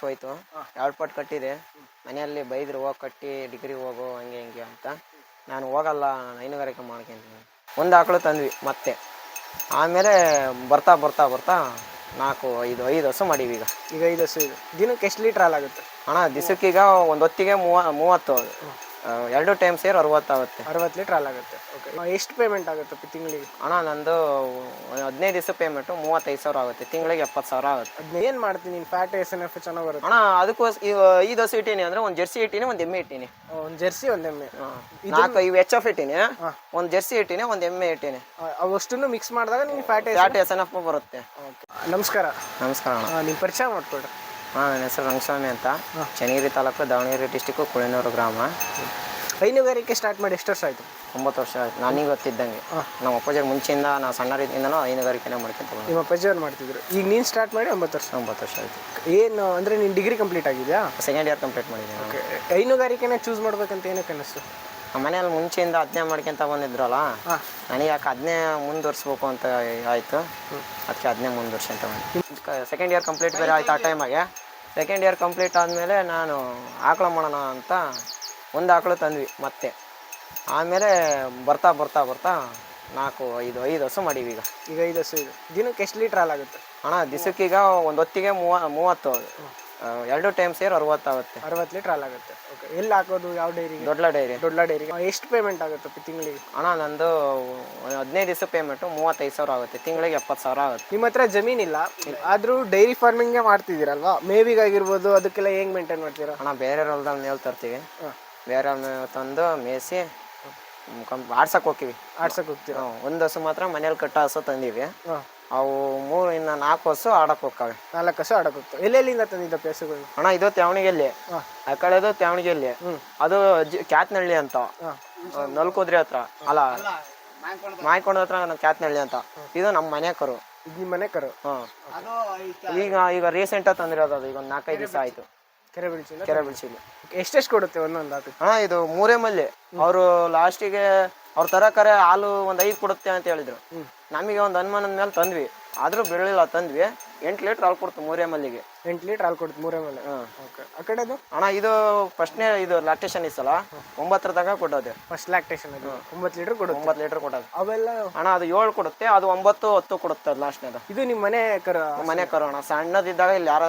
ಹೋಯ್ತು. 2 ಪಟ್ಟು ಕಟ್ಟಿದೆ. ಮನೆಯಲ್ಲಿ ಬೈದ್ರು, ಹೋಗಿ ಕಟ್ಟಿ ಡಿಗ್ರಿ ಹೋಗು ಹಂಗೆ ಹಿಂಗೆ ಅಂತ. ನಾನು ಹೋಗಲ್ಲ, ನಾನು ಹೈನುಗಾರಿಕೆ ಮಾಡ್ಕೊಂತೀನಿ. ಒಂದು ಆಕಳು ತಂದ್ವಿ ಮತ್ತೆ. ಆಮೇಲೆ ಬರ್ತಾ ಬರ್ತಾ ಬರ್ತಾ 4-5 ಹಸು ಮಾಡೀವಿ ಈಗ. ಈಗ 5 ಹಸು ಇದೆ. ದಿನಕ್ಕೆ ಎಷ್ಟು ಲೀಟ್ರ್ ಹಾಲಾಗುತ್ತೆ ಅಣ್ಣ? ದಿವಸಕ್ಕೀಗ ಒಂದು ಹೊತ್ತಿಗೆ 30, 2 ಟೈಮ್ ಸೇರಿ 60 ಆಗುತ್ತೆ. 60 ಲೀಟ್ರ್ ಹಾಲಾಗುತ್ತೆ. ಓಕೆ, ಎಷ್ಟು ಪೇಮೆಂಟ್ ಆಗುತ್ತೆ ತಿಂಗಳಿಗೆ? ಅಣ್ಣ ನಂದು 15 ದಿವಸ ಪೇಮೆಂಟು 35,000 ಆಗುತ್ತೆ. ತಿಂಗಳಿಗೆ 70,000 ಆಗುತ್ತೆ. ಅದನ್ನ ಏನು ಮಾಡ್ತೀನಿ ನೀನು? ಫ್ಯಾಟ್ SNF ಚೆನ್ನಾಗಿ ಬರುತ್ತೆ ಅಣ್ಣ. ಅದಕ್ಕೋಸ್ಕರ 5 ಹಸು ಇಟ್ಟೀನಿ ಅಂದರೆ ಒಂದು ಜೆರ್ಸಿ ಇಟ್ಟೀನಿ, ಒಂದು ಎಮ್ಮೆ ಇಟ್ಟೀನಿ. ಒಂದು ಜೆರ್ಸಿ, ಒಂದು ಎಮ್ಮೆ. 4 ಇವು HF ಇಟ್ಟೀನಿ, ಒಂದು ಜೆರ್ಸಿ ಇಟ್ಟೀನಿ, ಒಂದು ಎಮ್ಮೆ ಇಟ್ಟೀನಿ. ಅವಷ್ಟನ್ನು ಮಿಕ್ಸ್ ಮಾಡಿದಾಗ ನೀನು ಫ್ಯಾಟ್ SNF ಬರುತ್ತೆ. ನಮಸ್ಕಾರ. ನಮಸ್ಕಾರ ಅಣ್ಣ. ನಿಮ್ಮ ಪರಿಚಯ ಮಾಡ್ಕೊಡ್ರಿ. ನನ್ನ ಹೆಸರು ರಂಗಸ್ವಾಮಿ ಅಂತ. ಚನ್ನಗಿರಿ ತಾಲೂಕು, ದಾವಣಗೆರೆ ಡಿಸ್ಟಿಕ್ಕು, ಕುಳಿನೂರು ಗ್ರಾಮ. ಹೈನುಗಾರಿಕೆ ಸ್ಟಾರ್ಟ್ ಮಾಡಿ ಎಷ್ಟು ವರ್ಷ ಆಯಿತು? 9 ವರ್ಷ ಆಯ್ತು. ನನಗೆ ಗೊತ್ತಿದ್ದಂಗೆ ನಮ್ಮ ಅಪ್ಪಾಜಿಗೆ ಮುಂಚೆಯಿಂದ ನಾವು ಸಣ್ಣರಿಂದನೂ ಹೈನುಗಾರಿಕೆನೇ ಮಾಡ್ಕೊಂತ ಬಂದೆ. ನಿಮ್ಮ ಅಪ್ಪಾಜಿಯವ್ರು ಮಾಡ್ತಿದ್ರು. ಈಗ ನೀನು ಸ್ಟಾರ್ಟ್ ಮಾಡಿ 9 ವರ್ಷ ಆಯಿತು. ಏನು ಅಂದರೆ ನೀನು ಡಿಗ್ರಿ ಕಂಪ್ಲೀಟ್ ಆಗಿದೆಯಾ? ಸೆಕೆಂಡ್ ಇಯರ್ ಕಂಪ್ಲೀಟ್ ಮಾಡಿದ್ದೀನಿ. ಓಕೆ, ಹೈನುಗಾರಿಕೆನೇ ಚೂಸ್ ಮಾಡ್ಬೇಕಂತ ಏನಕ್ಕೆ ಅನ್ನಿಸ್ತು? ನಮ್ಮ ಮನೆಯಲ್ಲಿ ಮುಂಚೆಯಿಂದ ಅದನ್ನೇ ಮಾಡ್ಕೊಂತ ಬಂದಿದ್ರಲ್ಲ, ನನಗೆ ಯಾಕೆ ಅದನ್ನೇ ಮುಂದುವರ್ಸ್ಬೇಕು ಅಂತ ಆಯಿತು. ಅದಕ್ಕೆ ಅದನ್ನೇ ಮುಂದುವರ್ಸಂತ ಬಂದು ಸೆಕೆಂಡ್ ಇಯರ್ ಕಂಪ್ಲೀಟ್ ಬೇರೆ ಆಯ್ತು. ಆ ಟೈಮಾಗೆ ಸೆಕೆಂಡ್ ಇಯರ್ ಕಂಪ್ಲೀಟ್ ಆದಮೇಲೆ ನಾನು ಆಕಳ ಮಾಡೋಣ ಅಂತ ಒಂದು ಆಕಳು ತಂದ್ವಿ ಮತ್ತೆ. ಆಮೇಲೆ ಬರ್ತಾ ಬರ್ತಾ ಬರ್ತಾ 4-5 ಹಸು ಮಾಡೀವಿ ಈಗ. ಈಗ 5 ಹಸು ಇದೆ. ದಿನಕ್ಕೆ ಎಷ್ಟು ಲೀಟ್ರ್ ಹಾಲಾಗುತ್ತೆ ಅಣ್ಣ? ದಿವಸಕ್ಕೀಗ ಒಂದು ಹೊತ್ತಿಗೆ 30, 2 ಟೈಮ್ ಸೇರಿ 60 ಆಗುತ್ತೆ. 60 ಲೀಟ್ರ್ ಹಾಲಾಗುತ್ತೆ. ಓಕೆ, ಎಲ್ಲಿ ಹಾಕೋದು? ಯಾವ ಡೈರಿಗೆ? ದೊಡ್ಡ ಡೈರಿಗೆ. ಎಷ್ಟು ಪೇಮೆಂಟ್ ಆಗುತ್ತೆ ತಿಂಗಳಿಗೆ? ಅಣ್ಣ ನಂದು 15 ದಿವಸ ಪೇಮೆಂಟು 35,000 ಆಗುತ್ತೆ. ತಿಂಗಳಿಗೆ 70,000 ಆಗುತ್ತೆ. ನಿಮ್ಮ ಹತ್ರ ಜಮೀನಿಲ್ಲ, ಆದರೂ ಡೈರಿ ಫಾರ್ಮಿಂಗೇ ಮಾಡ್ತಿದ್ದೀರಲ್ವಾ? ಮೇವಿಗಾಗಿರ್ಬೋದು, ಅದಕ್ಕೆಲ್ಲ ಹೆಂಗೆ ಮೇಂಟೈನ್ ಮಾಡ್ತೀರಾ? ಅಣ್ಣ ಬೇರೆ ಹೊಲದಲ್ಲಿ ಮೇವು ತರ್ತೀವಿ. ಬೇರೆ ಮೇವು ತಂದು ಮೇಯಿಸಿ ಆಡ್ಸಕ್ಕೆ ಹೋಗ್ತೀವಿ. ಹೋಗ್ತೀರಾ? ಒಂದು ಹಸು ಮಾತ್ರ ಮನೇಲಿ ಕಟ್ಟ ಹಸು ತಂದೀವಿ. ಅವು 3-4 ಹಸು ಆಡಕ್ಕೆ ಹೋಗ್ತಾವೆ. 4 ಹಸು ಆಡಕ್ಕೆ ಹೋಗ್ತಾವೆ. ಎಲ್ಲೆಲ್ಲಿಂದ ತಂದಿದ್ದ ಹಸುಗಳು? ಅಣ್ಣ ಇದು ತ್ಯಾವಣಿಗೆಲ್ಲಿ, ಆ ಕಡೆದು ತ್ಯಾವಣಿಗೆಲ್ಲಿ. ಅದು ಕ್ಯಾತ್ನಹಳ್ಳಿ ಅಂತ, ನಲ್ಕುದ್ರೆ ಹತ್ರ ಅಲ್ಲ, ಮಾಯ್ಕೊಂಡ ಹತ್ರ ಕ್ಯಾತ್ನಹಳ್ಳಿ ಅಂತ. ಇದು ನಮ್ಮ ಮನೆ ಕರು. ನಿಮ್ಮ ಮನೆ ಕರು? ಈಗ ರೀಸೆಂಟಾಗಿ ತಂದಿರೋದು. ಅದು ಈಗ ಒಂದು 4-5 ದಿವಸ ಆಯಿತು. ಕೆರೆ ಬಿಡಿಸಿಲ್ಲ. ಎಷ್ಟೆಷ್ಟು ಕೊಡುತ್ತೆ ಒಂದೊಂದು ಆಕಳು? ಅಣ್ಣ ಇದು 3 ಮಲ್ಲಿ. ಅವರು ಲಾಸ್ಟಿಗೆ ಅವ್ರು ತರಕಾರೆ ಹಾಲು ಒಂದು 5 ಕೊಡುತ್ತೆ ಅಂತ ಹೇಳಿದ್ರು. ನಮಗೆ ಒಂದು ಅನುಮಾನದ ಮೇಲೆ ತಂದ್ವಿ, ಆದರೂ ಬಿಡಲಿಲ್ಲ. ತಂದ್ವಿ 8 ಲೀಟ್ರ್ ಹಾಲು ಕೊಡ್ತು 3 ಮಲ್ಲಿಗೆ. 8 ಲೀಟ್ರ್ ಹಾಲು ಕೊಡ್ತು 3 ಮಲ್ಲಿ. ಓಕೆ, ಆ ಕಡೆದು? ಅಣ್ಣ ಇದು ಫಸ್ಟ್ನೇ ಇದು ಲ್ಯಾಕ್ಟೇಷನ್ ಇತ್ತಲ್ಲ, 9 ತನಕ ಕೊಡೋದು. ಫಸ್ಟ್ ಲ್ಯಾಕ್ಟೇಷನ್ ಅದು 9 ಲೀಟ್ರ್ ಕೊಡೋದು. 9 ಲೀಟ್ರ್ ಕೊಡೋದು. ಅವೆಲ್ಲ ಅಣ್ಣ ಅದು 7 ಕೊಡುತ್ತೆ, ಅದು 9-10 ಕೊಡುತ್ತೆ. ಅದು ಲಾಸ್ಟ್ನೇದು. ಇದು ನಿಮ್ಮ ಮನೆ ಕರು? ಮನೆ ಕರು ಅಣ್ಣ. ಸಣ್ಣದಿದ್ದಾಗ ಇಲ್ಲಿ ಯಾರೋ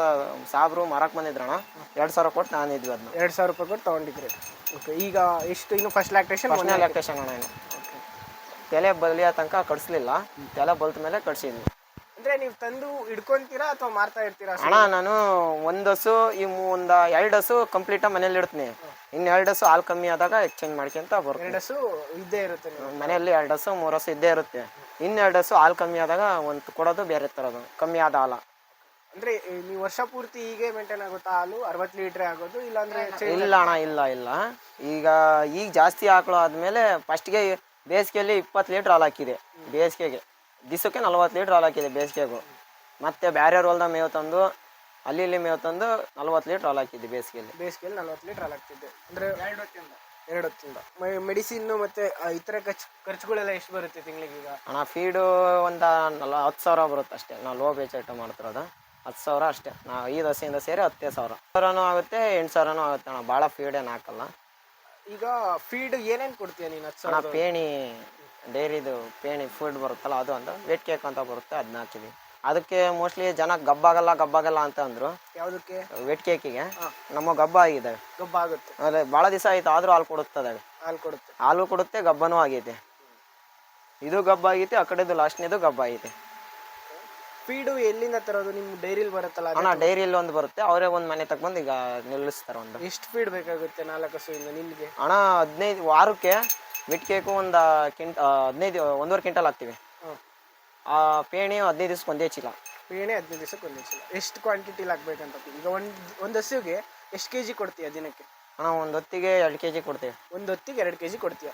ಸಾಬ್ರು ಮಾರಕ್ಕೆ ಬಂದಿದ್ರಣ್ಣ, 2,000 ಕೊಟ್ಟು ನಾನು ಇದ್ವಿ. ಅದನ್ನ 2,000 ರೂಪಾಯಿ ಕೊಟ್ಟು ತೊಗೊಂಡಿದ್ರಿ. ಓಕೆ, ಈಗ ಎಷ್ಟು? ಇನ್ನು ಫಸ್ಟ್ ಲ್ಯಾಕ್ಟೇಷನ್ ಅಣ್ಣ. ಏನು ತಲೆ ಬಲಿಯೋ ತನಕ ಕಟ್ಸ್ಲಿಲ್ಲ, ತಲೆ ಬಲ್ತ ಮೇಲೆ ಕಟ್ಸಿದ್ವಿ. ಅಂದ್ರೆ ನೀವು ತಂದು ಇಡ್ಕೊಂತೀರಾ ಅಥವಾ ಮಾರ್ತಾ ಇರ್ತೀರಾ? ಅಣ್ಣ ನಾನು ಒಂದು ಹಸು ಒಂದು 2 ಹಸು ಕಂಪ್ಲೀಟ್ ಮನೇಲಿ ಇಡ್ತೀನಿ. ಇನ್ನು 2 ಹಸು ಹಾಲು ಕಮ್ಮಿ ಆದಾಗ ಎಕ್ಸ್ಚೇಂಜ್ ಮಾಡ್ಕೊಂತ ಬರ್ತೀನಿ. 2 ಹಸು ಇದ್ದೇ ಇರುತ್ತೆ ಮನೆಯಲ್ಲಿ. 2 ಹಸು 3 ಹಸು ಇದ್ದೇ ಇರುತ್ತೆ. ಇನ್ನು 2 ಹಸು ಹಾಲು ಕಮ್ಮಿ ಆದಾಗ ಒಂದು ಕೊಡೋದು, ಬೇರೆ ತರೋದು ಕಮ್ಮಿ ಆದ ಹಾಲ. ಅಂದ್ರೆ ನೀವು ವರ್ಷ ಪೂರ್ತಿ ಹೀಗೆ ಮೇಂಟೈನ್ ಆಗುತ್ತಾ ಹಾಲು? 60 ಲೀಟ್ರ್ ಆಗೋದು? ಇಲ್ಲಾಂದ್ರೆ ಇಲ್ಲ ಅಣ್ಣ, ಇಲ್ಲ. ಈಗ ಜಾಸ್ತಿ ಆಕಳು ಆದ್ಮೇಲೆ ಫಸ್ಟ್ಗೆ ಬೇಸಿಗೆಯಲ್ಲಿ 20 ಲೀಟ್ರ್ ಹಾಲು ಹಾಕಿದೆ. ಬೇಸಿಗೆಗೆ ದಿವಸಕ್ಕೆ 40 ಲೀಟ್ರ್ ಹಾಲು ಹಾಕಿದೆ ಬೇಸಿಗೆಗೂ. ಮತ್ತೆ ಬೇರೆ ಹೊಲ್ದ ಮೇವು ತಂದು ಅಲ್ಲಿ ಮೇವು ತಂದು 40 ಲೀಟ್ರ್ ಹಾಲು ಹಾಕಿದ್ದೆ ಬೇಸಿಗೆಯಲ್ಲಿ. 40 ಲೀಟ್ರ್ ಹಾಲು ಹಾಕ್ತಿದ್ದೆ. ಅಂದರೆ 2 ಹೊತ್ತಿಂದ. ಮೆಡಿಸಿನ್ನು ಮತ್ತು ಇತರ ಖರ್ಚುಗಳೆಲ್ಲ ಎಷ್ಟು ಬರುತ್ತೆ ತಿಂಗಳಿಗೆ ಈಗ? ಅಣ್ಣ ಫೀಡು ಒಂದು 10,000 ಬರುತ್ತೆ ಅಷ್ಟೇ. ನಾವು ಲೋ ಬೇಚ್ ಐಟಮ್ ಮಾಡ್ತಿರೋದು. 10,000 ಅಷ್ಟೇ. ನಾವು 5 ಹಸಿಯಿಂದ ಸೇರಿ 10,000 ಆಗುತ್ತೆ. 8,000 ಆಗುತ್ತೆ ಅಣ್ಣ. ಭಾಳ ಫೀಡ್ ಏನು ಹಾಕಲ್ಲ. ಈಗ ಫೀಡ್ ಏನೇನು ಕೊಡ್ತೀಯ ನೀನು? 10,000 ಪೇಣಿ, ಡೈರಿದು ಪೇಣಿ ಫುಡ್ ಬರುತ್ತಲ್ಲ, ಅದು ಒಂದು ವೆಟ್ ಕೇಕ್ ಅಂತ ಬರುತ್ತೆ, ಅದನ್ನ ಹಾಕಿದ್ವಿ. ಅದಕ್ಕೆ ಮೋಸ್ಟ್ಲಿ ಜನ ಗಬ್ಬಾಗಲ್ಲ ಅಂತ ಅಂದರು. ಯಾವುದಕ್ಕೆ? ವೆಟ್ ಕೇಕಿಗೆ. ನಮ್ಮ ಗಬ್ಬ ಆಗಿದ್ದಾವೆ. ಗಬ್ಬ ಆಗುತ್ತೆ. ಅದೇ ಭಾಳ ದಿವಸ ಆಯ್ತು, ಆದರೂ ಹಾಲು ಕೊಡುತ್ತದೆ. ಹಾಲು ಕೊಡುತ್ತೆ, ಗಬ್ಬನೂ ಆಗೈತೆ. ಇದು ಗಬ್ಬ ಆಗೈತೆ, ಆ ಕಡೆದು ಲಾಸ್ಟ್ನೇದು ಗಬ್ಬ ಆಗೈತೆ. ಫೀಡು ಎಲ್ಲಿಂದ ತರೋದು? ನಿಮ್ಮ ಡೈರಿಲಿ ಬರುತ್ತಲ್ಲ? ಅಣ್ಣ ಡೈರಿಯಲ್ಲಿ ಒಂದು ಬರುತ್ತೆ, ಅವರೇ ಒಂದು ಮನೆ ತಗೊಂಡು ಈಗ ನಿಲ್ಲಿಸ್ತಾರೆ. ಒಂದು ಎಷ್ಟು ಫೀಡ್ ಬೇಕಾಗುತ್ತೆ 4 ಹಸುವಿಂದ ನಿಮಗೆ? ಅಣ್ಣ 15 ವಾರಕ್ಕೆ ವೆಟ್ ಕೇಕು ಒಂದು 1.5 ಕ್ವಿಂಟಲ್ ಹಾಕ್ತೀವಿ. ಆ ಪೇಣಿ 15 ದಿವ್ಸಕ್ಕೆ ಒಂದೇ ಚೀಲ. ಪೇಣಿ 15 ದಿವ್ಸಕ್ಕೆ ಒಂದೇ ಚೀಲ. ಎಷ್ಟು ಕ್ವಾಂಟಿಟಿಲಿ ಹಾಕ್ಬೇಕಂತ? ಈಗ ಒಂದು ಹಸುವಿಗೆ ಎಷ್ಟು kg ಕೊಡ್ತೀಯ ದಿನಕ್ಕೆ? ಅಣ್ಣ ಒಂದು ಹೊತ್ತಿಗೆ 2 kg ಕೊಡ್ತೀವಿ. ಒಂದು ಹೊತ್ತಿಗೆ 2 kg ಕೊಡ್ತೀಯ?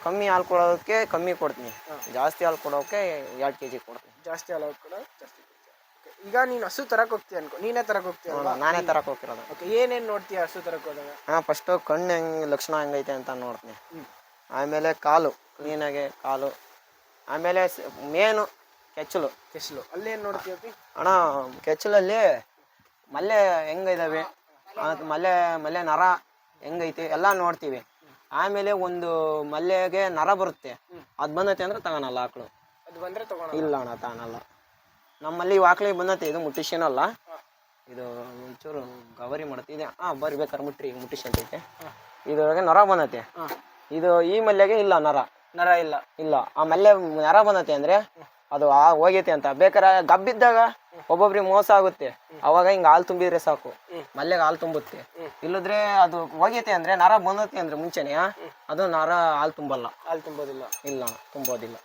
ಕಮ್ಮಿ ಹಾಲು ಕೊಡೋದಕ್ಕೆ ಕಮ್ಮಿ ಕೊಡ್ತೀನಿ, ಜಾಸ್ತಿ ಹಾಲು ಕೊಡೋಕೆ 2 kg ಕೊಡ್ತೀನಿ. ಜಾಸ್ತಿ ಹಾಲು ಕೊಡೋಕೆ ಜಾಸ್ತಿ ಕೊಡ್ತೀಯ. ಈಗ ನೀನು ಹಸು ತರಕ್ಕೆ ಹೋಗ್ತೀಯ ಅನ್ಕೋ, ನೀನೇ ತರಕ್ಕೆ ಹೋಗ್ತೀಯ? ನಾನೇ ತರಕ್ಕೆ ಹೋಗ್ತಿರೋದು. ಓಕೆ, ಏನೇನು ನೋಡ್ತೀಯ ಹಸು ತರಕ್ಕೆ ಹೋದಾಗ? ಹಾಂ, ಫಸ್ಟು ಕಣ್ಣು ಲಕ್ಷಣ ಹೆಂಗೈತೆ ಅಂತ ನೋಡ್ತೀನಿ. ಆಮೇಲೆ ಕಾಲು ಕ್ಲೀನಾಗೆ ಕಾಲು. ಆಮೇಲೆ ಮೇನು ಕೆಚ್ಚಲು. ಅಲ್ಲೇನು ನೋಡ್ತೀಯ? ಅಣ್ಣ ಕೆಚ್ಚಲಲ್ಲಿ ಮಲ್ಲೆ ಹೆಂಗಿದಾವೆ ಮಲ್ಲೆ ಮಲ್ಲೆ ನರ ಹೆಂಗೈತಿ ಎಲ್ಲ ನೋಡ್ತೀವಿ. ಆಮೇಲೆ ಒಂದು ಮಲ್ಲೆಗೆ ನರ ಬರುತ್ತೆ, ಅದು ಬಂದೈತೆ ಅಂದ್ರೆ ತಗೊಳಲ್ಲ ಆಕಳು. ಅದು ಬಂದ್ರೆ ತಗೊಂಡು ಇಲ್ಲ ಅಣ್ಣ ತಗೊಳಲ್ಲ. ನಮ್ಮಲ್ಲಿ ಇವು ಆಕಳಿಗೆ ಬಂದೈತೆ, ಇದು ಮುಟ್ಟಿಸ್ಯನಲ್ಲ, ಇದು ಒಂಚೂರು ಗವರಿ ಮಾಡುತ್ತೆ. ಬರ್ಬೇಕಾರೆ ಮುಟ್ಟಿಸ್ಯಂತೈತೆ. ಇದ್ರೊಳಗೆ ನರ ಬಂದೈತೆ. ಇದು ಈ ಮಲ್ಲೆಗೆ ಇಲ್ಲ ನರ ಇಲ್ಲ. ಆ ಮಲ್ಲೆ ನರ ಬಂದೈತೆ ಅಂದ್ರೆ ಅದು ಹೋಗೈತೆ ಅಂತ. ಬೇಕಾರೆ ಗಬ್ಬಿದ್ದಾಗ ಒಬ್ಬೊಬ್ರಿಗೆ ಮೋಸ ಆಗುತ್ತೆ, ಅವಾಗ ಹಿಂಗ ಹಾಲು ತುಂಬಿದ್ರೆ ಸಾಕು, ಮಲ್ಲೆಗೆ ಹಾಲು ತುಂಬುತ್ತೆ. ಇಲ್ಲದ್ರೆ ಅದು ಹೋಗೈತೆ ಅಂದ್ರೆ ನರ ಬಂದೈತೆ ಅಂದ್ರೆ ಮುಂಚೆನೆ ಅದು ನರ ಹಾಲು ತುಂಬಲ್ಲ. ಹಾಲು ತುಂಬೋದಿಲ್ಲ. ಇಲ್ಲ ತುಂಬೋದಿಲ್ಲ.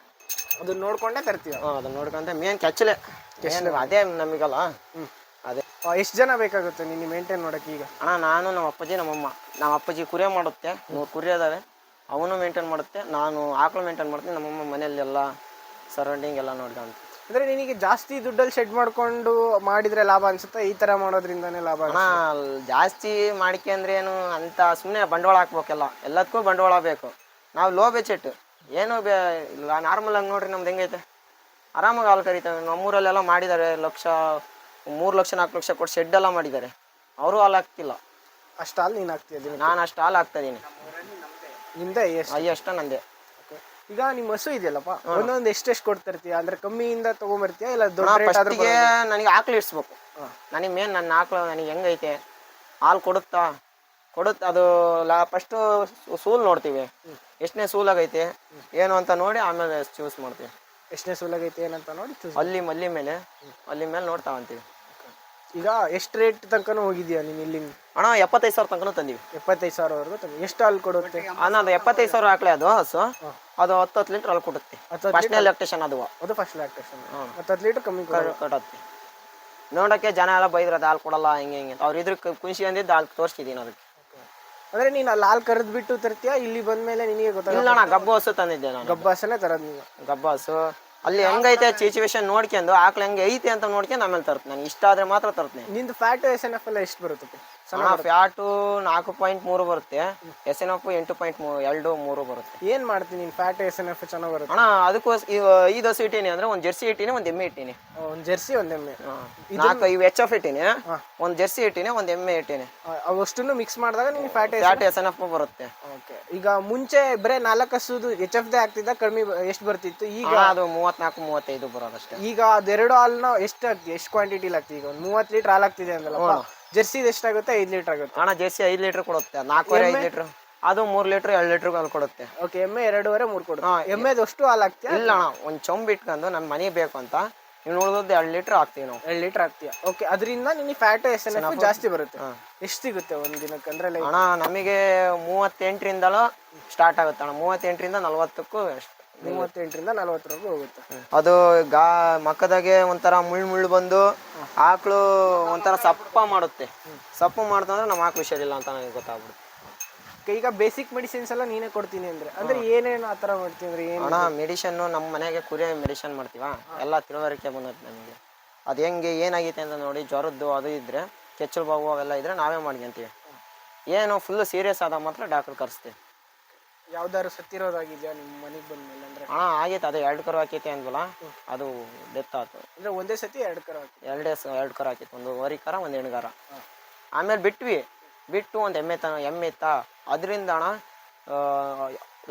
ಅದನ್ನ ನೋಡ್ಕೊಂಡೇ ತರ್ತೀವಿ. ಅದನ್ನ ನೋಡ್ಕೊಂತ ಮೇನ್ ಕೆಚ್ಚಲೆ ಅದೇ ನಮಗಲ್ಲ. ಅದೇ ಎಷ್ಟು ಜನ ಬೇಕಾಗುತ್ತೆ ನೀನು ಮೇಂಟೈನ್ ಮಾಡೋಕೆ ಈಗ? ಅಣ್ಣ ನಾನು ನಮ್ಮ ಅಪ್ಪಾಜಿ ನಮ್ಮಮ್ಮ. ನಮ್ಮ ಅಪ್ಪಾಜಿ ಕುರಿಯ ಮಾಡುತ್ತೆ, 3 ಕುರಿ ಅದಾವೆ, ಅವನು ಮೇಂಟೈನ್ ಮಾಡುತ್ತೆ, ನಾನು ಆಕಳು ಮೇಂಟೈನ್ ಮಾಡ್ತೀನಿ. ನಮ್ಮಮ್ಮ ಮನೆಯಲ್ಲಿ ಎಲ್ಲ ಸರೌಂಡಿಂಗ್ ಎಲ್ಲ ನೋಡ್ಕೊಂತ. ಅಂದ್ರೆ ನಿನಗೆ ಜಾಸ್ತಿ ದುಡ್ಡಲ್ಲಿ ಶೆಡ್ ಮಾಡ್ಕೊಂಡು ಮಾಡಿದ್ರೆ ಲಾಭ ಅನ್ಸುತ್ತೆ, ಈ ತರ ಮಾಡೋದ್ರಿಂದಾನೇ ಲಾಭ? ಅಣ್ಣ ಜಾಸ್ತಿ ಮಾಡಿಕೆ ಅಂದ್ರೆ ಏನು ಅಂತ ಸುಮ್ಮನೆ ಬಂಡವಾಳ ಹಾಕ್ಬೇಕೆಲ್ಲ, ಎಲ್ಲದಕ್ಕೂ ಬಂಡವಾಳ ಬೇಕು. ನಾವು ಲೋ ಬಜೆಟ್ ಏನು ಇಲ್ಲ, ನಾರ್ಮಲ್ ಆಗಿ ನೋಡ್ರಿ ನಮ್ದು ಹೆಂಗೈತೆ, ಆರಾಮಾಗಿ ಹಾಲು ಕರಿತೇವೆ. ನಮ್ಮೂರಲ್ಲೆಲ್ಲ ಮಾಡಿದ್ದಾರೆ, 3 ಲಕ್ಷ 4 ಲಕ್ಷ ಕೊಟ್ಟು ಶೆಡ್ ಎಲ್ಲ ಮಾಡಿದ್ದಾರೆ, ಅವರು ಹಾಲು ಹಾಕ್ತಿಲ್ಲ. ಅಷ್ಟು ಹಾಲು ನೀನು ಹಾಕ್ತಿದ್ದೀನಿ? ನಾನು ಅಷ್ಟು ಹಾಲು ಹಾಕ್ತಾ ಇದೀನಿ. ನಿಮ್ದೆ ಎಷ್ಟು? ನಂದೆ. ಈಗ ನಿಮ್ಮ ಹಸು ಇದೆಯಲ್ಲಪ್ಪ, ಒಂದೊಂದು ಎಷ್ಟೆಷ್ಟು ಕೊಡ್ತಿರ್ತೀಯ? ಅಂದ್ರೆ ಕಮ್ಮಿಯಿಂದ ತಗೊಂಬರ್ತೀಯ ಇಲ್ಲ ದೊಡ್ಡ? ಫಸ್ಟಿಗೆ ನನಗೆ ಆಕಳು ಇಡ್ಸ್ಬೇಕು. ನನಗೆ ಮೇನ್ ನನ್ನ ಆಕಳು ನನಗೆ ಹೆಂಗೈತೆ, ಹಾಲು ಕೊಡುತ್ತಾ ಅದು ಫಸ್ಟು ಸೂಲ್ ನೋಡ್ತೀವಿ, ಎಷ್ಟನೇ ಸೂಲಾಗೈತೆ ಏನು ಅಂತ ನೋಡಿ ಆಮೇಲೆ ಚೂಸ್ ಮಾಡ್ತೀವಿ. ಎಷ್ಟನೇ ಸೂಲಾಗೈತೆ ಏನಂತ ನೋಡಿ ಅಲ್ಲಿ ಮೇಲೆ ನೋಡ್ತಾವಂತೀವಿ. ಈಗ ಎಷ್ಟು ರೇಟ್ ತನಕನೂ ಹೋಗಿದ್ಯಾ ನೀನು ಇಲ್ಲಿ? ಅಣ್ಣ 75,000 ತನಕನೂ ತಂದೀವಿ. 75,000ವರೆಗೂ ತಂದು. ಎಷ್ಟು ಹಾಲು ಕೊಡುತ್ತೆ? ಅಣ್ಣ ಅದು 75,000 ಹಾಕ್ಲೆ ಅದು ಹಸು, ಅದು 10 ಲೀಟರ್ ಹಾಲು ಕೊಡುತ್ತೆ. ಫಸ್ಟ್ನೇ ಲ್ಯಾಕ್ಟೇಷನ್ ಅದು ಫಸ್ಟ್ ಲ್ಯಾಕ್ಟೇಷನ್. 10 ಲೀಟರ್ ಕಮ್ಮಿ ಕೊಡುತ್ತೆ. ನೋಡಕ್ಕೆ ಜನ ಎಲ್ಲ ಬೈದ್ರೆ ಅದು ಹಾಲು ಕೊಡಲ್ಲ ಹಿಂಗೆ ಅವ್ರು ಇದ್ರ ಖುಷಿ ಅಂದಿದ್ದು ಹಾಲು ತೋರಿಸ್ತಿದ್ದೀನಿ ಅದಕ್ಕೆ. ಅಂದ್ರೆ ನೀನು ಅಲ್ಲಿ ಹಾಲು ಕರೆದು ಬಿಟ್ಟು ತರ್ತೀಯ, ಇಲ್ಲಿ ಬಂದ್ಮೇಲೆ ನಿನಗೆ ಗೊತ್ತಾಗಲ್ಲ? ಇಲ್ಲ ಅಣ್ಣ, ಗಬ್ಬ ಹಸು ತಂದಿದ್ದೆ ನಾನು. ಗಬ್ಬ ಹಸನೇ ತರೋದು ನೀನು? ಗಬ್ಬ ಹಸು ಅಲ್ಲಿ ಹೆಂಗೈತೆ ಸಿಚುವೇಶನ್ ನೋಡ್ಕೊಂಡು ಆಕಳು ಹೆಂಗೆ ಐತೆ ಅಂತ ನೋಡ್ಕೊಂಡು ಆಮೇಲೆ ತರ್ತೀನಿ. ನನಗೆ ಇಷ್ಟ ಆದ್ರೆ ಮಾತ್ರ ತರ್ತೀನಿ. ನಿಂದು ಫ್ಯಾಟು SNF ಎಲ್ಲ ಎಷ್ಟು ಬರುತ್ತೆ? ಫ್ಯಾಟು 4.3 ಬರುತ್ತೆ, SNF 8.2-3 ಬರುತ್ತೆ. ಏನ್ ಮಾಡ್ತೀನಿ ನೀನು? ಫ್ಯಾಟ್ SNF ಚೆನ್ನಾಗಿ ಬರುತ್ತೆ ಅಣ್ಣ. ಅದಕ್ಕೋಸ್ಕರ ಐದು ಹಸು ಇಟ್ಟೀನಿ ಅಂದ್ರೆ ಒಂದು ಜೆರ್ಸಿ ಇಟ್ಟೀನಿ, ಒಂದು ಎಮ್ಮೆ ಇಟ್ಟೀನಿ. ಒಂದು ಜೆರ್ಸಿ ಒಂದು ಎಮ್ಮೆ 4 ಇವು HF ಇಟ್ಟೀನಿ, ಒಂದು ಜೆರ್ಸಿ ಇಟ್ಟೀನಿ, ಒಂದು ಎಮ್ಮೆ ಇಟ್ಟೀನಿ. ಅವಷ್ಟನ್ನು ಮಿಕ್ಸ್ ಮಾಡಿದಾಗ ನಿನ್ ಫ್ಯಾಟ್ SNF ಬರುತ್ತೆ. ಓಕೆ. ಈಗ ಮುಂಚೆ ಬರೇ 4 ಹಸುದು HF ಆಗ್ತಿದ್ದ, ಕಡಿಮೆ ಎಷ್ಟು ಬರ್ತಿತ್ತು? ಈಗ ಅದು 34-35 ಬರೋದಷ್ಟೇ. ಈಗ ಅದೆರಡು ಹಾಲನ್ನ ಎಷ್ಟು ಕ್ವಾಂಟಿಟಿ ಆಗ್ತಿದೆ? ಈಗ ಒಂದು 30 ಲೀಟರ್ ಹಾಲು ಆಗ್ತಿದೆ ಅಂದಲ್ಲ, ಜೆರ್ಸಿ ಎಷ್ಟಾಗುತ್ತೆ? 5 ಲೀಟರ್ ಆಗುತ್ತೆ. ಅಣ್ಣ ಜೆರ್ಸಿ 5 ಲೀಟರ್ ಕೊಡುತ್ತೆ, 4.5 ಲೀಟರ್ ಅದು 3 ಲೀಟರ್ 2 ಲೀಟರ್ ಹಾಲು ಕೊಡುತ್ತೆ. ಓಕೆ. ಎಮ್ಮೆ 2.5-3 ಕೊಡುತ್ತೆ. ಎಮ್ಮೆದು ಅಷ್ಟು ಹಾಲು ಹಾಕ್ತೀಯ? ಇಲ್ಲ ಅಣ್ಣ, ಒಂದು ಚೊಂಬ್ ಇಟ್ಕೊಂಡು ನಮ್ಮ ಮನೆಗೆ ಬೇಕು ಅಂತ ಇನ್ನು ಉಳಿದದ್ದು 2 ಲೀಟರ್ ಹಾಕ್ತೀವಿ ನಾವು. 2 ಲೀಟರ್ ಹಾಕ್ತೀಯ. ಓಕೆ. ಅದರಿಂದ ನಿನಗೆ ಫ್ಯಾಟ್ SNF ಜಾಸ್ತಿ ಬರುತ್ತೆ. ಎಷ್ಟು ಸಿಗುತ್ತೆ ಒಂದು ದಿನಕ್ಕೆ? ಅಂದ್ರೆ ಅಣ್ಣ ನಮಗೆ 38ರಿಂದಲೂ ಸ್ಟಾರ್ಟ್ ಆಗುತ್ತೆ ಅಣ್ಣ, 38ರಿಂದ 40ಕ್ಕೂ 38ರಿಂದ 40ವರೆಗೂ ಹೋಗುತ್ತೆ. ಅದು ಮಕ್ಕದಾಗೆ ಒಂಥರ ಮುಳ್ಳು ಬಂದು ಆಕಳು ಒಂಥರ ಸಪ್ಪ ಮಾಡುತ್ತೆ. ಸಪ್ಪು ಮಾಡ್ತಂದ್ರೆ ನಮ್ಮ ಆಕಳು ಹುಷಾರಿಲ್ಲ ಅಂತ ನನಗೆ ಗೊತ್ತಾಗ್ಬಿಡುತ್ತೆ. ಈಗ ಬೇಸಿಕ್ ಮೆಡಿಸಿನ್ಸ್ ಎಲ್ಲ ನೀನೇ ಕೊಡ್ತೀನಿ ಅಂದ್ರೆ ಏನೇನು ಆ ಥರ ಮಾಡ್ತೀನಿ ಅಂದ್ರೆ ಏನು? ಅಣ್ಣ ಮೆಡಿಷನ್ನು ನಮ್ಮ ಮನೆಗೆ ಕುರಿಯ ಮೆಡಿಷನ್ ಮಾಡ್ತೀವ, ಎಲ್ಲ ತಿಳುವಳಿಕೆ ಬಂದೈತೆ ನಮಗೆ. ಅದು ಹೆಂಗೆ ಏನಾಗೈತೆ ಅಂತ ನೋಡಿ, ಜ್ವರದ್ದು ಅದು ಇದ್ದರೆ, ಕೆಚ್ಚಲು ಬಾವು ಅವೆಲ್ಲ ಇದ್ದರೆ ನಾವೇ ಮಾಡ್ಕೊಂತೀವಿ. ಏನು ಫುಲ್ ಸೀರಿಯಸ್ ಆದಾಗ ಮಾತ್ರ ಡಾಕ್ಟ್ರ್ ಕರೆಸ್ತೀವಿ. ಯಾವ್ದಾದ್ರು ಸತ್ತಿರೋದಾಗಿದೆಯಾ ನಿಮ್ಮ ಮನೆಗೆ ಬಂದ್ಮೇಲೆ? ಅಂದ್ರೆ ಅಣ್ಣ ಆಗೈತೆ, ಅದು 2 ಕರು ಹಾಕೈತೆ ಅಂದ್ವಲ್ಲ, ಅದು ಡೆತ್ ಆಯ್ತು. ಅಂದ್ರೆ ಒಂದೇ ಸತಿ 2 ಕರು ಹಾಕಿ? 2 ಕರು ಹಾಕಿತ್ತು, ಒಂದು ವರಿಕರ ಒಂದು ಹೆಣ್ಗಾರ. ಆಮೇಲೆ ಬಿಟ್ಟು ಒಂದು ಎಮ್ಮೆ ಇತ್ತ. ಅದರಿಂದ ಅಣ್ಣ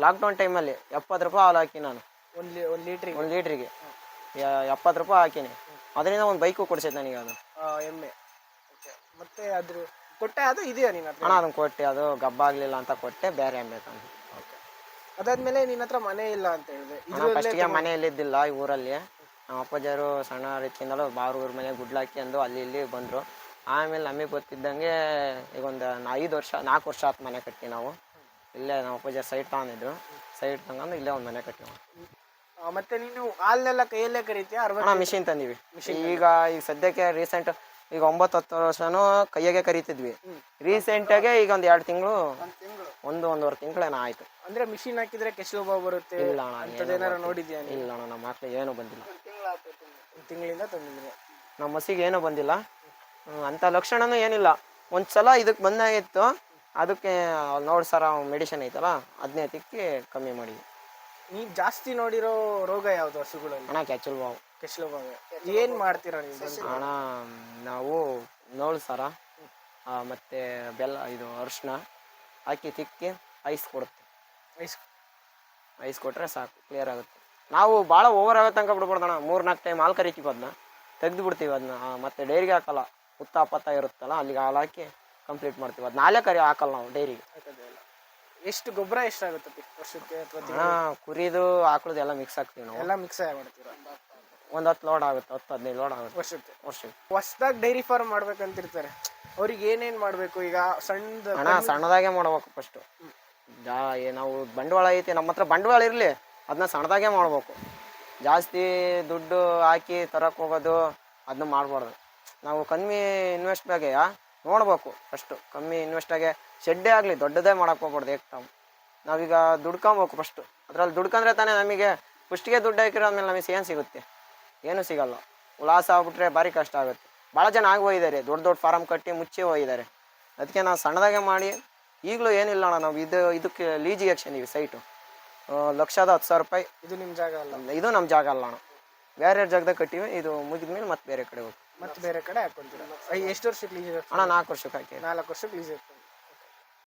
ಲಾಕ್ಡೌನ್ ಟೈಮಲ್ಲಿ 70 ರೂಪಾಯಿ ಹಾಲು ಹಾಕಿ ನಾನು ಒಂದು ಲೀಟ್ರಿಗೆ 70 ರೂಪಾಯಿ ಹಾಕಿನಿ. ಅದರಿಂದ ಒಂದು ಬೈಕು ಕೊಡ್ಸೈತೆ ನನಗೆ ಅದು ಎಮ್ಮೆ. ಮತ್ತೆ ಅದ್ರ ಕೊಟ್ಟೆ ಅದು ಇದೆಯಾ ನಿನ್ನ ಹತ್ರ? ಅಣ್ಣ ಅದನ್ನು ಕೊಟ್ಟೆ, ಅದು ಗಬ್ಬಾಗಲಿಲ್ಲ ಅಂತ ಕೊಟ್ಟೆ, ಬೇರೆ ಎಮ್ಮೆ ತಂದು. ಅದಾದ್ಮೇಲೆ ನಿನ್ನ ಹತ್ರ ಮನೆ ಇಲ್ಲ ಅಂತ ಹೇಳಿದೆ. ಫಸ್ಟಿಗೆ ಮನೆಯಲ್ಲಿದ್ದಿಲ್ಲ ಈ ಊರಲ್ಲಿ. ನಮ್ಮ ಅಪ್ಪಾಜಿಯವರು ಸಣ್ಣ ರೀತಿಯಿಂದಲೂ ಊರ ಮನೆ ಗುಡ್ಲಾಕಿ ಅಂದು ಅಲ್ಲಿ ಇಲ್ಲಿ ಬಂದರು. ಆಮೇಲೆ ನಮಗೆ ಗೊತ್ತಿದ್ದಂಗೆ ಈಗ ಒಂದು 4 ವರ್ಷ ಆಯ್ತು ಮನೆ ಕಟ್ಟಿ ನಾವು. ಇಲ್ಲೇ ನಮ್ಮ ಅಪ್ಪಾಜಿಯವ್ರು ಸೈಟ್ ತಗೊಂಡಿದ್ರು, ಸೈಟ್ ತಗೊಂಡು ಇಲ್ಲೇ ಒಂದು ಮನೆ ಕಟ್ಟಿ. ಮತ್ತೆ ನೀನು ಹಾಲ್ನೆಲ್ಲ ಕೈಯಲ್ಲೇ ಕರೀತೀಯ? ಅಣ್ಣ ಮಿಷಿನ್ ತಂದೀವಿ. ಈಗ ಸದ್ಯಕ್ಕೆ ರೀಸೆಂಟ್ ಈಗ 9-10 ವರ್ಷನೂ ಕೈಯಾಗೆ ಕರಿತಿದ್ವಿ. ರೀಸೆಂಟಾಗೆ ಈಗ ಒಂದು 2 ತಿಂಗಳು 1-1.5 ತಿಂಗಳೇನೋ ಆಯ್ತು. ಅಂದ್ರೆ ಮಿಷಿನ್ ಹಾಕಿದ್ರೆ ಕೆಸಲು ಬಾವು ಬರುತ್ತೆ? ಇಲ್ಲ ಅಣ್ಣ, ಏನಾರು ನೋಡಿದ್ಯಾ? ಇಲ್ಲ ಅಣ್ಣ, ನಮ್ಮ ಮಕ್ಳಿಗೆ ಏನೂ ಬಂದಿಲ್ಲ. 1 ತಿಂಗಳಿಂದ ತಂದಿದ್ರೆ ನಮ್ಮ ಮಸಿಗೆ ಏನೂ ಬಂದಿಲ್ಲ, ಅಂಥ ಲಕ್ಷಣನೂ ಏನಿಲ್ಲ. ಒಂದು ಸಲ ಇದಕ್ಕೆ ಬಂದಾಗಿತ್ತು, ಅದಕ್ಕೆ ನೋಡಿ ಸರ ಮೆಡಿಷನ್ ಐತಲ್ಲ ಅದನ್ನೇ ತಿಕ್ಕಿ ಕಮ್ಮಿ ಮಾಡಿ. ನೀವು ಜಾಸ್ತಿ ನೋಡಿರೋ ರೋಗ ಯಾವುದು ಹಸುಗಳಲ್ಲಿ? ಅಣ್ಣ ಕೆಚ್ಚಲು ಬಾವು. ಕೆಸಲು ಬಾವು ಏನು ಮಾಡ್ತೀರಾ ನೀವು? ಅಣ್ಣ ನಾವು ನೋಳು ಸರ ಮತ್ತು ಬೆಲ್ಲ ಇದು ಅರಿಶಿನ ಹಾಕಿ ತಿಕ್ಕಿ ಐಸ್ ಕೊಡುತ್ತೆ. ಐಸ್ ಐಸ್ ಕೊಟ್ಟರೆ ಸಾಕು, ಕ್ಲಿಯರ್ ಆಗುತ್ತೆ. ನಾವು ಭಾಳ ಓವರ್ ಆಗೋ ತನಕ ಬಿಡ್ಬಾರ್ದಣ್ಣ. 3-4 ಟೈಮ್ ಹಾಲು ಕರಿತೀವಿ, ಅದನ್ನ ತೆಗೆದು ಬಿಡ್ತೀವಿ. ಅದನ್ನ ಮತ್ತೆ ಡೈರಿಗೆ ಹಾಕಲ್ಲ, ಹುತ್ತ ಪತ್ತ ಇರುತ್ತಲ್ಲ ಅಲ್ಲಿಗೆ ಹಾಲು ಹಾಕಿ ಕಂಪ್ಲೀಟ್ ಮಾಡ್ತೀವಿ. ಅದು ನಾಳೆ ಕರಿ ಹಾಕಲ್ಲ ನಾವು ಡೈರಿಗೆ. ಹಾಕೋದಿಲ್ಲ. ಎಷ್ಟು ಗೊಬ್ಬರ ಎಷ್ಟಾಗುತ್ತೆ ವರ್ಷಕ್ಕೆ ಅಥವಾ ಕುರಿದು ಆಕಳದು ಎಲ್ಲ ಮಿಕ್ಸ್ ಹಾಕ್ತೀವಿ ನಾವು. ಎಲ್ಲ ಮಿಕ್ಸ್ ಮಾಡ್ತೀರಾ? ಒಂದು 10 ಲೋಡ್ ಆಗುತ್ತೆ, 10-15 ಲೋಡ್ ಆಗುತ್ತೆ ವರ್ಷಕ್ಕೆ. ವರ್ಷಕ್ಕೆ. ಹೊಸ್ದಾಗಿ ಡೈರಿ ಫಾರ್ಮ್ ಮಾಡ್ಬೇಕಂತಿರ್ತಾರೆ, ಅವ್ರಿಗೆ ಏನೇನು ಮಾಡಬೇಕು? ಈಗ ಸಣ್ಣದಾಗೆ ಮಾಡ್ಬೇಕು ಫಸ್ಟು. ನಾವು ಬಂಡವಾಳ ಐತಿ ನಮ್ಮ ಹತ್ರ, ಬಂಡವಾಳ ಇರಲಿ, ಅದನ್ನ ಸಣ್ಣದಾಗೆ ಮಾಡ್ಬೇಕು. ಜಾಸ್ತಿ ದುಡ್ಡು ಹಾಕಿ ತರಕ್ಕೆ ಹೋಗೋದು ಅದನ್ನ ಮಾಡಬಾರ್ದು. ನಾವು ಕಮ್ಮಿ ಇನ್ವೆಸ್ಟ್ದಾಗೆ ನೋಡ್ಬೇಕು ಫಸ್ಟು. ಕಮ್ಮಿ ಇನ್ವೆಸ್ಟಾಗೆ ಶೆಡ್ಡೇ ಆಗಲಿ ದೊಡ್ಡದೇ ಮಾಡಕ್ಕೆ ಹೋಗ್ಬಾರ್ದು ಏಕ್ದಮ್. ನಾವೀಗ ದುಡ್ಕೊಬೇಕು ಫಸ್ಟು. ಅದ್ರಲ್ಲಿ ದುಡ್ಕೊಂಡ್ರೆ ತಾನೇ ನಮಗೆ ಫಸ್ಟಿಗೆ ದುಡ್ಡು ಹಾಕಿರೋ ಆಮೇಲೆ ನಮಗೆ ಏನು ಸಿಗುತ್ತೆ? ಏನೂ ಸಿಗಲ್ಲ. ಲಾಸ್ ಆಗ್ಬಿಟ್ರೆ ಭಾರಿ ಕಷ್ಟ ಆಗುತ್ತೆ. ಭಾಳ ಜನ ಆಗಿ ಹೋಗಿದ್ದಾರೆ, ದೊಡ್ಡ ದೊಡ್ಡ ಫಾರಮ್ ಕಟ್ಟಿ ಮುಚ್ಚಿ ಹೋಗಿದ್ದಾರೆ. ಅದಕ್ಕೆ ನಾವು ಸಣ್ಣದಾಗೆ ಮಾಡಿ, ಈಗಲೂ ಏನಿಲ್ಲ ಅಣ್ಣ, ನಾವು ಇದಕ್ಕೆ ಲೀಜಿಗೆ ಹಾಕ್ಸಿದ್ದೀವಿ ಸೈಟು. 1,10,000 ರೂಪಾಯಿ. ಇದು ನಿಮ್ಮ ಜಾಗ ಅಲ್ಲ? ಇದು ನಮ್ಮ ಜಾಗ ಅಲ್ಲ ಅಣ್ಣ, ಬೇರೆ ಜಾಗದಾಗ ಕಟ್ಟಿವಿ. ಇದು ಮುಗಿದ್ಮೇಲೆ ಮತ್ತೆ ಬೇರೆ ಕಡೆ ಹೋಗಿ ಮತ್ತೆ ಬೇರೆ ಕಡೆ ಹಾಕೊಂತೀರ? ಎಷ್ಟು ವರ್ಷಕ್ಕೆ ಲೀಸ್? ಅಣ್ಣ 4 ವರ್ಷಕ್ಕೆ ಹಾಕಿ. 4 ವರ್ಷಕ್ಕೆ ಲೀಸ್ ಇರ್ತದೆ.